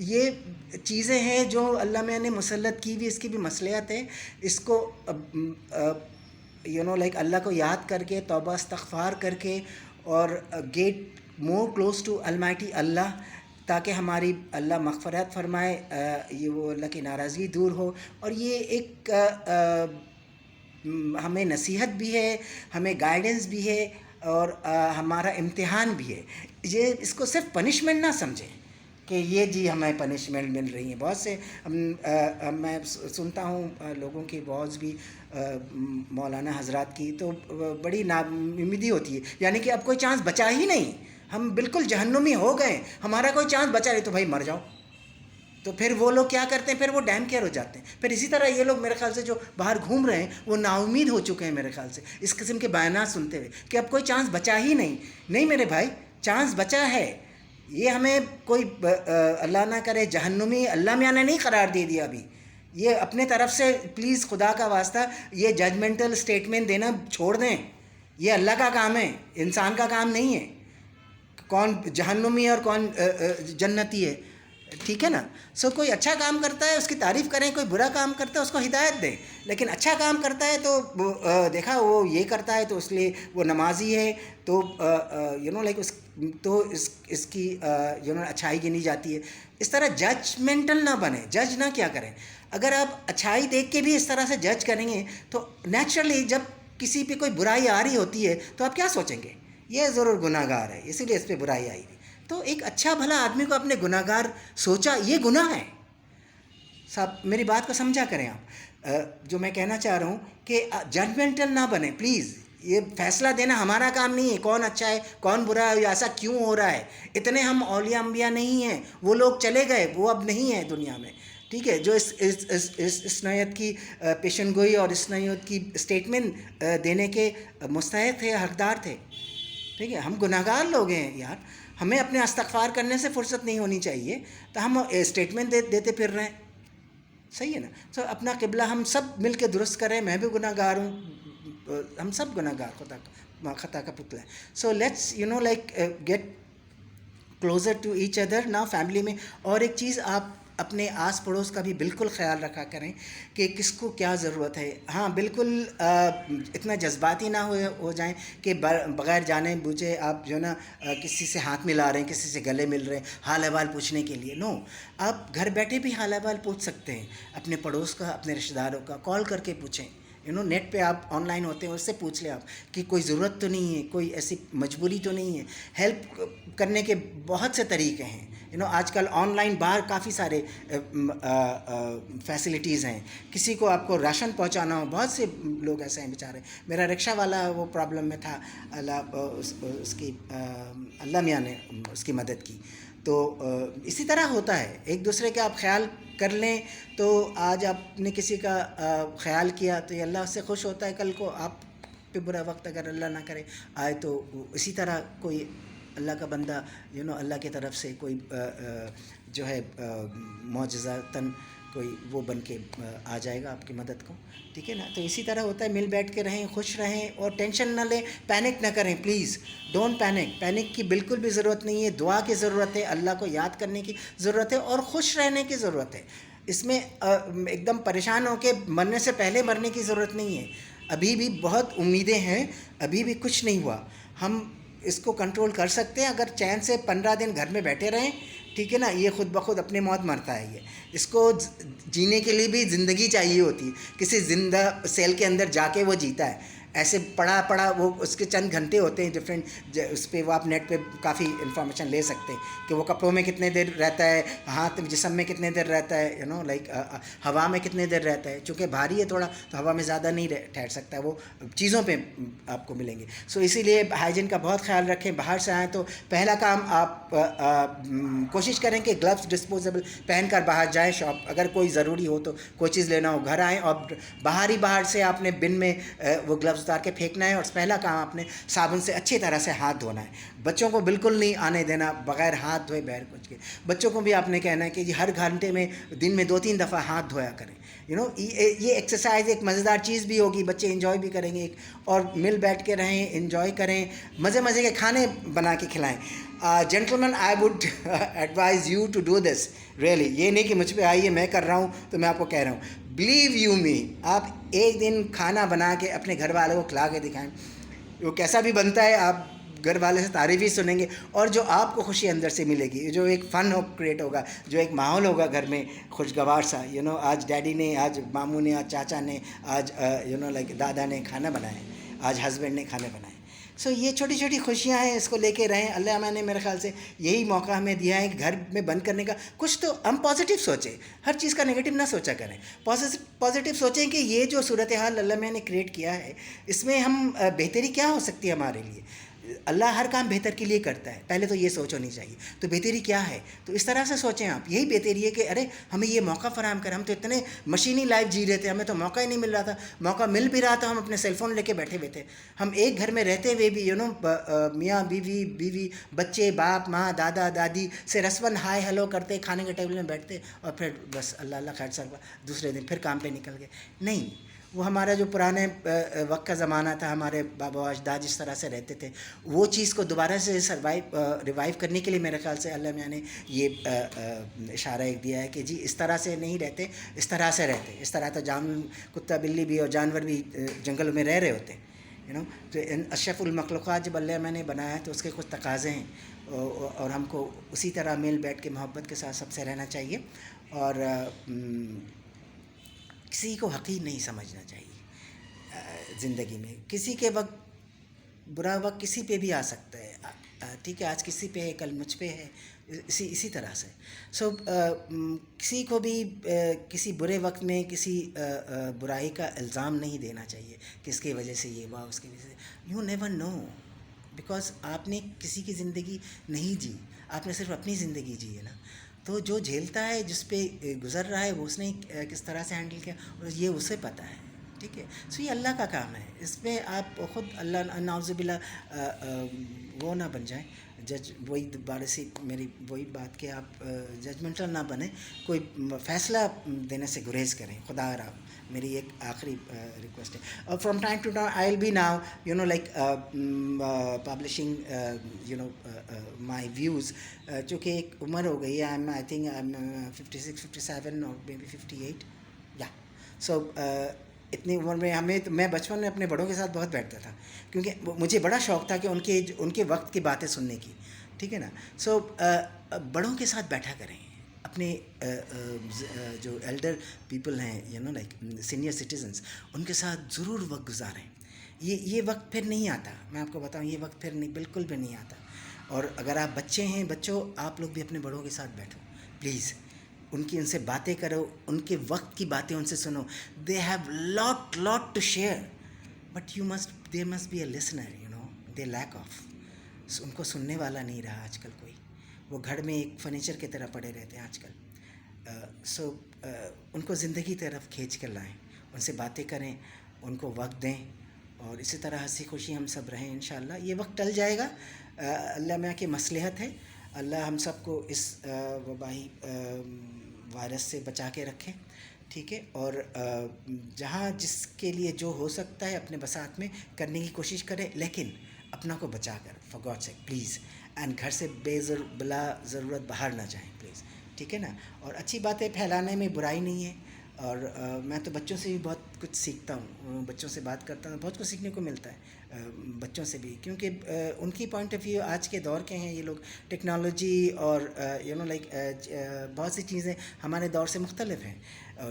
یہ چیزیں ہیں جو اللہ میاں نے مسلط کی ہوئی، اس کی بھی مصلحت ہے. اس کو لائک اللہ کو یاد کر کے، توبہ استغفار کر کے، اور get more close to almighty اللہ، تاکہ ہماری اللہ مغفرت فرمائے، یہ وہ اللہ کی ناراضگی دور ہو. اور یہ ایک ہمیں نصیحت بھی ہے، ہمیں گائیڈنس بھی ہے، اور ہمارا امتحان بھی ہے. یہ اس کو صرف پنشمنٹ نہ سمجھیں کہ یہ جی ہمیں پنشمنٹ مل رہی ہیں. بہت سے میں سنتا ہوں لوگوں کی واز بھی، مولانا حضرات کی، تو بڑی ناامیدی ہوتی ہے، یعنی کہ اب کوئی چانس بچا ہی نہیں، ہم بالکل جہنمی ہو گئے، ہمارا کوئی چانس بچا نہیں، تو بھائی مر جاؤ. تو پھر وہ لوگ کیا کرتے ہیں، پھر وہ ڈیم کیئر ہو جاتے ہیں. پھر اسی طرح یہ لوگ میرے خیال سے جو باہر گھوم رہے ہیں وہ نا امید ہو چکے ہیں میرے خیال سے اس قسم کے بیانات سنتے ہوئے کہ اب کوئی چانس بچا ہی نہیں. نہیں میرے بھائی، چانس بچا ہے. یہ ہمیں کوئی اللہ نہ کرے جہنمی اللہ میاں نے نہیں قرار دے دیا ابھی. یہ اپنے طرف سے پلیز خدا کا واسطہ یہ ججمنٹل اسٹیٹمنٹ دینا چھوڑ دیں. یہ اللہ کا کام ہے، انسان کا کام نہیں ہے. کون جہنمی ہے اور کون جنتی ہے، ٹھیک ہے نا. کوئی اچھا کام کرتا ہے اس کی تعریف کریں، کوئی برا کام کرتا ہے اس کو ہدایت دیں. لیکن اچھا کام کرتا ہے تو دیکھا وہ یہ کرتا ہے تو اس لیے وہ نمازی ہے، تو لائک اس کی اچھائی گنی جاتی ہے. اس طرح ججمنٹل نہ بنیں، جج نہ کیا کریں. اگر آپ اچھائی دیکھ کے بھی اس طرح سے جج کریں گے تو نیچرلی جب کسی پہ کوئی برائی آ رہی ہوتی ہے تو آپ کیا سوچیں گے، یہ ضرور گناہ گار ہے اسی لیے اس پہ برائی آئی ہوئی. تو ایک اچھا بھلا آدمی کو اپنے گناہ گار سوچا، یہ گناہ ہے. صاحب میری بات کو سمجھا کریں آپ. جو میں کہنا چاہ رہا ہوں کہ ججمنٹل نہ بنیں پلیز. یہ فیصلہ دینا ہمارا کام نہیں ہے کون اچھا ہے کون برا ہے، ایسا کیوں ہو رہا ہے. اتنے ہم اولیاء انبیاء نہیں ہیں، وہ لوگ چلے گئے، وہ اب نہیں ہیں دنیا میں، ٹھیک ہے، جو اس نوعیت کی پیشن گوئی اور اس نوعیت کی اسٹیٹمنٹ دینے کے مستحق تھے، حقدار تھے. ٹھیک ہے، ہم گناہ گار لوگ ہیں یار، ہمیں اپنے استغفار کرنے سے فرصت نہیں ہونی چاہیے، تو ہم اسٹیٹمنٹ دیتے پھر رہے ہیں. صحیح ہے نا. اپنا قبلہ ہم سب مل کے درست کریں. میں بھی گناہ گار ہوں، ہم سب گناہ گار خطا کا پتلا ہے. Let's like get closer to each other نا فیملی میں. اور ایک چیز آپ اپنے آس پڑوس کا بھی بالکل خیال رکھا کریں کہ کس کو کیا ضرورت ہے. ہاں بالکل اتنا جذباتی نہ ہو جائیں کہ بغیر جانے بوجھے آپ کسی سے ہاتھ ملا رہے ہیں، کسی سے گلے مل رہے ہیں حال احوال پوچھنے کے لیے. نو، آپ گھر بیٹھے بھی حال احوال پوچھ سکتے ہیں اپنے پڑوس کا، اپنے رشتہ داروں کا. کال کر کے پوچھیں، نیٹ پہ آپ آن لائن ہوتے ہیں، اس سے پوچھ لیں آپ کہ کوئی ضرورت تو نہیں ہے، کوئی ایسی مجبوری تو نہیں ہے. ہیلپ کرنے کے بہت سے طریقے ہیں. آج کل آن لائن باہر کافی سارے فیسلٹیز ہیں. کسی کو آپ کو راشن پہنچانا ہو، بہت سے لوگ ایسے ہیں بیچارے. میرا رکشہ والا وہ پرابلم میں تھا، اس کی اللہ میاں نے اس کی مدد کی. تو اسی طرح ہوتا ہے، ایک دوسرے کا آپ خیال کر لیں. تو آج آپ نے کسی کا خیال کیا تو یہ اللہ اس سے خوش ہوتا ہے. کل کو آپ پہ برا وقت اگر اللہ نہ کرے آئے تو اسی طرح کوئی اللہ کا بندہ اللہ کی طرف سے کوئی جو ہے معجزاتاً کوئی وہ بن کے آ جائے گا آپ کی مدد کو. ٹھیک ہے نا. تو اسی طرح ہوتا ہے، مل بیٹھ کے رہیں، خوش رہیں، اور ٹینشن نہ لیں، پینک نہ کریں. Please don't panic. پینک کی بالکل بھی ضرورت نہیں ہے. دعا کی ضرورت ہے، اللہ کو یاد کرنے کی ضرورت ہے، اور خوش رہنے کی ضرورت ہے. اس میں ایک دم پریشان ہو کے مرنے سے پہلے مرنے کی ضرورت نہیں ہے. ابھی بھی بہت امیدیں ہیں، ابھی بھی کچھ نہیں ہوا. ہم اس کو کنٹرول کر سکتے ہیں اگر چین سے 15 دن گھر میں بیٹھے رہیں. ٹھیک ہے نا. یہ خود بخود اپنے موت مرتا ہے. اس کو جینے کے لیے بھی زندگی چاہیے ہوتی ہے. کسی زندہ سیل کے اندر جا کے وہ جیتا ہے. ایسے پڑا وہ اس کے چند گھنٹے ہوتے ہیں ڈفرینٹ، اس پہ وہ آپ نیٹ پہ کافی انفارمیشن لے سکتے ہیں کہ وہ کپڑوں میں کتنے دیر رہتا ہے، ہاتھ جسم میں کتنے دیر رہتا ہے، لائک ہوا میں کتنے دیر رہتا ہے. چونکہ بھاری ہے تھوڑا تو ہوا میں زیادہ نہیں ٹھہر سکتا ہے، وہ چیزوں پہ آپ کو ملیں گے. اسی لیے ہائیجین کا بہت خیال رکھیں. باہر سے آئیں تو پہلا کام آپ کوشش کریں کہ گلوز ڈسپوزیبل پہن کر باہر جائیں. شاپ اگر کوئی ضروری ہو تو کوئی چیز لینا ہو گھر آئیں، اور باہر سے آپ نے بن میں وہ گلوز اتار کے پھینکنا ہے. اور پہلا کام آپ نے صابن سے اچھی طرح سے ہاتھ دھونا ہے. بچوں کو بالکل نہیں آنے دینا بغیر ہاتھ دھوئے بغیر کچھ کے. بچوں کو بھی آپ نے کہنا ہے کہ ہر گھنٹے میں دن میں 2-3 دفعہ ہاتھ دھویا کریں. یہ ایکسرسائز ایک مزیدار چیز بھی ہوگی، بچے انجوائے بھی کریں گے. اور مل بیٹھ کے رہیں، انجوائے کریں، مزے کے کھانے بنا کے کھلائیں. Gentleman I would advise you to do this really. یہ نہیں کہ مجھ پہ آئیے میں کر رہا ہوں تو میں آپ کو کہہ رہا ہوں. بلیو یو می, آپ ایک دن کھانا بنا کے اپنے گھر والوں کو کھلا کے دکھائیں, وہ کیسا بھی بنتا ہے آپ گھر والے سے تعریف ہی سنیں گے, اور جو آپ کو خوشی اندر سے ملے گی, جو ایک فن کریٹ ہوگا, جو ایک ماحول ہوگا گھر میں خوشگوار سا, آج ڈیڈی نے, آج ماموں نے, آج چاچا نے, آج لائک دادا نے کھانا بنائے, آج ہسبینڈ نے کھانے بنائے. سو یہ چھوٹی چھوٹی خوشیاں ہیں, اس کو لے کے رہیں. اللہ میں نے میرے خیال سے یہی موقع ہمیں دیا ہے کہ گھر میں بند کرنے کا. کچھ تو ہم پازیٹیو سوچیں, ہر چیز کا نگیٹو نہ سوچا کریں. پازیٹیو سوچیں کہ یہ جو صورتحال اللہ میں نے کریٹ کیا ہے, اس میں ہم بہتری کیا ہو سکتی ہے ہمارے لیے. اللہ ہر کام بہتر کے لیے کرتا ہے, پہلے تو یہ سوچ ہونی چاہیے. تو بہتری کیا ہے, تو اس طرح سے سوچیں آپ. یہی بہتری ہے کہ ارے ہمیں یہ موقع فراہم کر, ہم تو اتنے مشینی لائف جی رہے تھے, ہمیں تو موقع ہی نہیں مل رہا تھا. موقع مل بھی رہا تھا, ہم اپنے سیل فون لے کے بیٹھے ہوئے تھے. ہم ایک گھر میں رہتے ہوئے بھی میاں بیوی بچے, باپ ماں, دادا دادی سے رسماً ہائے ہیلو کرتے, کھانے کے ٹیبل میں بیٹھتے, اور پھر بس اللہ اللہ خیر سال دوسرے دن پھر کام پہ نکل گئے. نہیں, وہ ہمارا جو پرانے وقت کا زمانہ تھا, ہمارے بابا اجداد جس طرح سے رہتے تھے, وہ چیز کو دوبارہ سے ریوائیو کرنے کے لیے میرے خیال سے اللہ میاں نے یہ اشارہ ایک دیا ہے کہ جی اس طرح سے نہیں رہتے, اس طرح سے رہتے. اس طرح تو کتا بلی بھی اور جانور بھی جنگلوں میں رہ رہے ہوتے. تو اشرف المخلوقات جب اللہ میں نے بنایا تو اس کے کچھ تقاضے ہیں, اور ہم کو اسی طرح مل بیٹھ کے محبت کے ساتھ سب سے رہنا چاہیے, اور کسی کو حقیر نہیں سمجھنا چاہیے زندگی میں. کسی کے وقت برا وقت کسی پہ بھی آ سکتا ہے, ٹھیک ہے, آج کسی پہ ہے کل مجھ پہ ہے, اسی طرح سے. سو کسی کو بھی کسی برے وقت میں کسی برائی کا الزام نہیں دینا چاہیے کہ اس کی وجہ سے یہ ہوا, اس کی وجہ سے. یو نیور نو, بیکاز آپ نے کسی کی زندگی نہیں جی, آپ نے صرف اپنی زندگی جی ہے نا. تو جو جھیلتا ہے, جس پہ گزر رہا ہے, وہ اس نے کس طرح سے ہینڈل کیا, اور یہ اسے پتہ ہے. ٹھیک ہے, سو یہ اللہ کا کام ہے. اس میں آپ خود اللہ نعوذ باللہ وہ نہ بن جائیں جج. وہی دوبارہ سے میری وہی بات کہ آپ ججمنٹل نہ بنیں, کوئی فیصلہ دینے سے گریز کریں. خدا را میری ایک آخری ریکویسٹ ہے. اور from time to time I will be now like publishing my views, چونکہ ایک عمر ہو گئی ہے. آئی تھنک 56 57 اور مے بی 58. یا سو اتنی عمر میں میں بچپن میں اپنے بڑوں کے ساتھ بہت بیٹھتا تھا, کیونکہ مجھے بڑا شوق تھا کہ ان کے وقت کی باتیں سننے کی. ٹھیک ہے نا. سو بڑوں کے ساتھ بیٹھا کریں, اپنے جو ایلڈر پیپل ہیں لائک سینئر سٹیزنس, ان کے ساتھ ضرور وقت گزاریں. یہ وقت پھر نہیں آتا, میں آپ کو بتاؤں, یہ وقت پھر نہیں, بالکل بھی نہیں آتا. اور اگر آپ بچے ہیں, بچوں آپ لوگ بھی اپنے بڑوں کے ساتھ بیٹھو پلیز. ان سے باتیں کرو, ان کے وقت کی باتیں ان سے سنو. They have lot to share, but there must be a listener. They lack of. ان کو سننے والا نہیں رہا آج کل کوئی. وہ گھر میں ایک فرنیچر کی طرح پڑے رہتے ہیں آج کل. سو ان کو زندگی طرف کھینچ کر لائیں, ان سے باتیں کریں, ان کو وقت دیں, اور اسی طرح ہنسی خوشی ہم سب رہیں انشاءاللہ. یہ وقت ٹل جائے گا, اللہ میاں کی مصلحت ہے. اللہ ہم سب کو اس وبائی وائرس سے بچا کے رکھے. ٹھیک ہے, اور جہاں جس کے لیے جو ہو سکتا ہے اپنے بساط میں کرنے کی کوشش کرے, لیکن اپنا کو بچا کر, for God sake please. And گھر سے بلا ضرورت باہر نہ جائیں پلیز. ٹھیک ہے نا. اور اچھی باتیں پھیلانے میں برائی نہیں ہے. اور میں تو بچوں سے بھی بہت کچھ سیکھتا ہوں, بچوں سے بات کرتا ہوں, بہت کچھ سیکھنے کو ملتا ہے بچوں سے بھی, کیونکہ ان کی پوائنٹ آف ویو آج کے دور کے ہیں. یہ لوگ ٹیکنالوجی اور لائک بہت سی چیزیں ہمارے دور سے مختلف ہیں.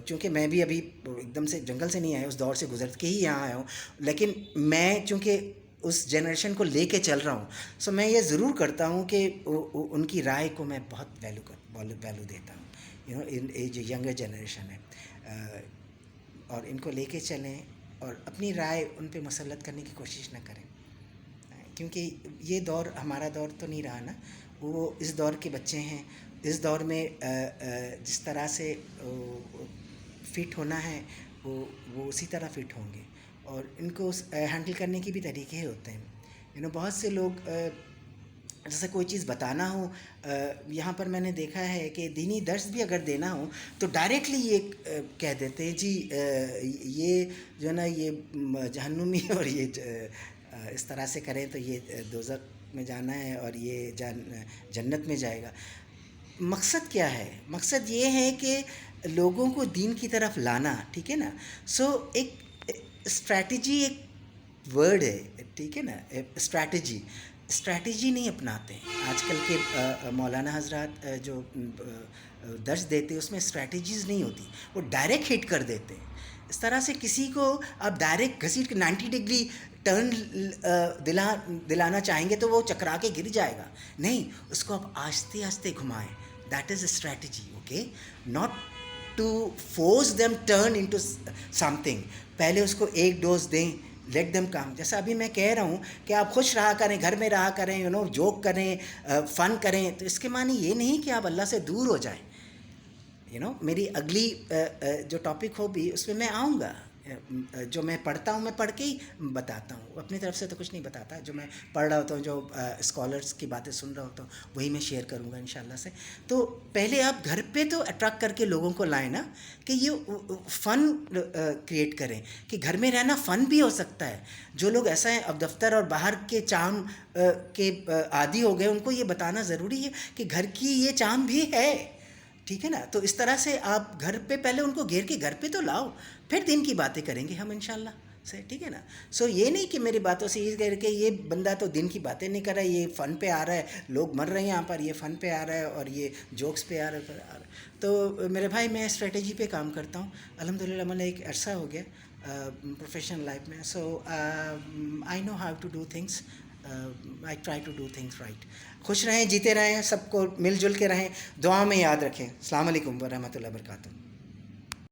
چونکہ میں بھی ابھی ایک دم سے جنگل سے نہیں آیا, اس دور سے گزر کے ہی یہاں آیا ہوں, لیکن میں چونکہ اس جنریشن کو لے کے چل رہا ہوں, سو میں یہ ضرور کرتا ہوں کہ ان کی رائے کو میں بہت ویلو دیتا ہوں. یہ جو ینگر جنریشن ہے, اور ان کو لے کے چلیں, اور اپنی رائے ان پہ مسلط کرنے کی کوشش نہ کریں, کیونکہ یہ دور ہمارا دور تو نہیں رہا نا. وہ اس دور کے بچے ہیں. اس دور میں جس طرح سے فٹ ہونا ہے وہ اسی طرح فٹ ہوں گے, اور ان کو ہینڈل کرنے کے بھی طریقے ہوتے ہیں. بہت سے لوگ جیسے کوئی چیز بتانا ہو, یہاں پر میں نے دیکھا ہے کہ دینی درس بھی اگر دینا ہو تو ڈائریکٹلی یہ کہہ دیتے ہیں جی یہ جو ہے نا یہ جہنمی, اور یہ اس طرح سے کریں تو یہ دوزخ میں جانا ہے اور یہ جنت میں جائے گا. مقصد کیا ہے؟ مقصد یہ ہے کہ لوگوں کو دین کی طرف لانا. ٹھیک ہے نا. سو ایک اسٹریٹجی ایک ورڈ ہے. ٹھیک ہے نا. اسٹریٹجی نہیں اپناتے ہیں آج کل کے مولانا حضرات جو درس دیتے اس میں اسٹریٹجیز نہیں ہوتی. وہ ڈائریکٹ ہٹ کر دیتے ہیں. اس طرح سے کسی کو آپ ڈائریکٹ گھسیٹ کے 90 ڈگری ٹرن دلانا چاہیں گے تو وہ چکرا کے گر جائے گا. نہیں, اس کو آپ آہستہ آہستہ گھمائیں. That is a strategy. Okay, not to force them turn into something. پہلے اس کو ایک ڈوز دیں, لیٹ دیم کم. جیسا ابھی میں کہہ رہا ہوں کہ آپ خوش رہا کریں, گھر میں رہا کریں, جوک کریں, فن کریں, تو اس کے معنی یہ نہیں کہ آپ اللہ سے دور ہو جائیں. میری اگلی جو ٹاپک ہوگی اس میں میں آؤں گا. جو میں پڑھتا ہوں میں پڑھ کے ہی بتاتا ہوں, اپنی طرف سے تو کچھ نہیں بتاتا. جو میں پڑھ رہا ہوتا ہوں, جو اسکالرس کی باتیں سن رہا ہوتا ہوں, وہی میں شیئر کروں گا انشاءاللہ سے. تو پہلے آپ گھر پہ تو اٹریکٹ کر کے لوگوں کو لائیں نا, کہ یہ فن کریٹ کریں کہ گھر میں رہنا فن بھی ہو سکتا ہے. جو لوگ ایسا ہیں اب دفتر اور باہر کے چام کے عادی ہو گئے, ان کو یہ بتانا ضروری ہے کہ گھر کی یہ چام بھی ہے. ٹھیک ہے نا. تو اس طرح سے آپ گھر پہ پہلے ان کو گھیر کے گھر پہ تو لاؤ, پھر دین کی باتیں کریں گے ہم انشاءاللہ سے. ٹھیک ہے نا. سو یہ نہیں کہ میری باتوں سے یہ کہہ کہ یہ بندہ تو دین کی باتیں نہیں کر رہا ہے, یہ فن پہ آ رہا ہے, لوگ مر رہے ہیں یہاں پر, یہ فن پہ آ رہا ہے اور یہ جوکس پہ آ رہا ہے. تو میرے بھائی میں اسٹریٹجی پہ کام کرتا ہوں الحمدللہ. میں نے ایک عرصہ ہو گیا پروفیشنل لائف میں. So I know how to do things. I try to do things right. خوش رہیں, جیتے رہیں, سب کو مل جل کے رہیں, دعاؤں میں یاد رکھیں. السلام علیکم ورحمۃ اللہ وبرکاتہ.